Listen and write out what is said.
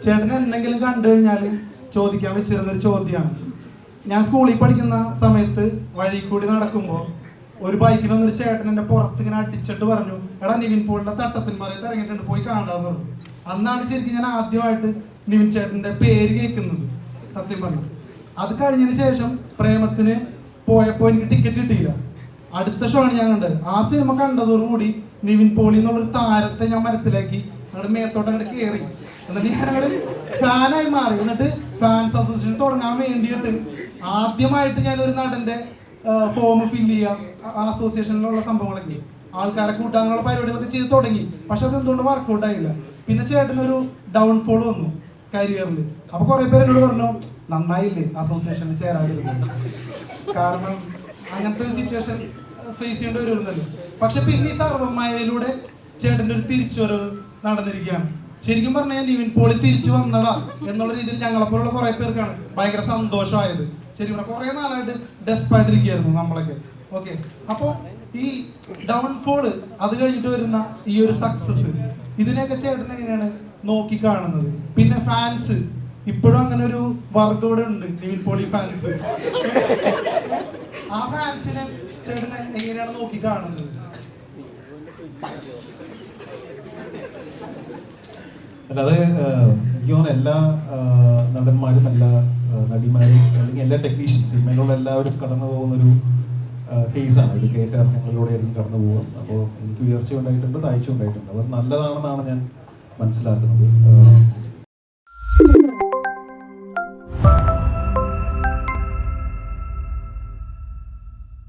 ചേട്ടൻ എന്തെങ്കിലും കണ്ടു കഴിഞ്ഞാൽ ചോദിക്കാൻ വെച്ചിരുന്നൊരു ചോദ്യമാണ്. ഞാൻ സ്കൂളിൽ പഠിക്കുന്ന സമയത്ത് വഴി കൂടി നടക്കുമ്പോൾ ഒരു ബൈക്കിൽ വന്നൊരു ചേട്ടൻ എൻ്റെ പുറത്ത് ഇങ്ങനെ അടിച്ചിട്ട് പറഞ്ഞു, എടാ നിവിൻ പോളിയുടെ തട്ടത്തിന്മറയത്ത് ഇറങ്ങിയിട്ടുണ്ട്, പോയി കാണാന്ന് പറഞ്ഞു. അന്നാണ് ശരിക്കും ഞാൻ ആദ്യമായിട്ട് നിവിൻ ചേട്ടൻ്റെ പേര് കേൾക്കുന്നത്. സത്യം പറഞ്ഞു, അത് കഴിഞ്ഞതിന് ശേഷം പ്രേമത്തിന് പോയപ്പോൾ എനിക്ക് ടിക്കറ്റ് കിട്ടിയില്ല. അടുത്ത ഷോ ആണ് ഞാൻ കണ്ടത്. ആ സിനിമ കണ്ടതോടുകൂടി നിവിൻ പോളി എന്നുള്ളൊരു താരത്തെ ഞാൻ മനസ്സിലാക്കി. ഞങ്ങളുടെ മേത്തോട്ട് അങ്ങോട്ട് കയറി. എന്നിട്ട് ഞാനവിടെ ഫാനായി മാറി. എന്നിട്ട് ഫാൻസ് അസോസിയേഷൻ തുടങ്ങാൻ വേണ്ടിയിട്ട് ആദ്യമായിട്ട് ഞാനൊരു നടൻ്റെ ഫോം ഫില്ല് ചെയ്യാം, അസോസിയേഷനിലുള്ള സംഭവങ്ങളൊക്കെ ആൾക്കാരെ കൂട്ടാനുള്ള പരിപാടികളൊക്കെ ചെയ്ത് തുടങ്ങി. പക്ഷെ അതെന്തുകൊണ്ട് വർക്കൗട്ട് ആയില്ല. പിന്നെ ചേട്ടനൊരു ഡൗൺഫോൾ വന്നു കരിയറിൽ. അപ്പോൾ കുറേ പേര് എന്നോട് പറഞ്ഞു, നന്നായില്ലേ അസോസിയേഷനിൽ ചേരാതിരുന്നത്, കാരണം അങ്ങനത്തെ ഒരു സിറ്റുവേഷൻ ഫേസ് ചെയ്യേണ്ടി വരുന്നല്ലോ. പക്ഷെ പിന്നെ ഈ സർവ്വമായയിലൂടെ ചേട്ടൻ്റെ ഒരു തിരിച്ചുവരവ് നടന്നിരിക്കുകയാണ്. ശരിക്കും പറഞ്ഞാൽ നിവിൻ പോളി തിരിച്ചു വന്നടാ എന്നുള്ള രീതിയിൽ ഞങ്ങളെപ്പോലുള്ള കുറേ പേർക്കാണ് ഭയങ്കര സന്തോഷമായത്. ശരിക്കും പറഞ്ഞാൽ കുറേ നാളായിട്ട് ഡെസ്പായിട്ടിരിക്കുകയായിരുന്നു നമ്മളൊക്കെ. ഓക്കെ, അപ്പോൾ ഈ ഡൗൺഫോള് അത് കഴിഞ്ഞിട്ട് വരുന്ന ഈ ഒരു സക്സസ്, ഇതിനെയൊക്കെ ചേട്ടൻ എങ്ങനെയാണ് നോക്കി കാണുന്നത്? പിന്നെ ഫാൻസ്, ഇപ്പോഴും അങ്ങനെ ഒരു വർഗം ഇവിടെ ഉണ്ട്, നിവിൻ പോളി ഫാൻസ്. ആ ഫാൻസിനെ ചേട്ടനെ എങ്ങനെയാണ് നോക്കി കാണുന്നത്? അല്ലാതെ എനിക്ക് തോന്നുന്നു എല്ലാ നടന്മാരും എല്ലാ നടിമാരും അല്ലെങ്കിൽ എല്ലാ ടെക്നീഷ്യൻസ് സിനിമയിലുള്ള എല്ലാവരും കടന്നു പോകുന്നൊരു ഫേസാണ്. ഒരു കയറ്റാർഹങ്ങളിലൂടെ ആയിരിക്കും കടന്നു പോകുക. അപ്പോൾ എനിക്ക് ഉയർച്ച ഉണ്ടായിട്ടുണ്ട്, താഴ്ച ഉണ്ടായിട്ടുണ്ട്. അത് നല്ലതാണെന്നാണ് ഞാൻ മനസ്സിലാക്കുന്നത്.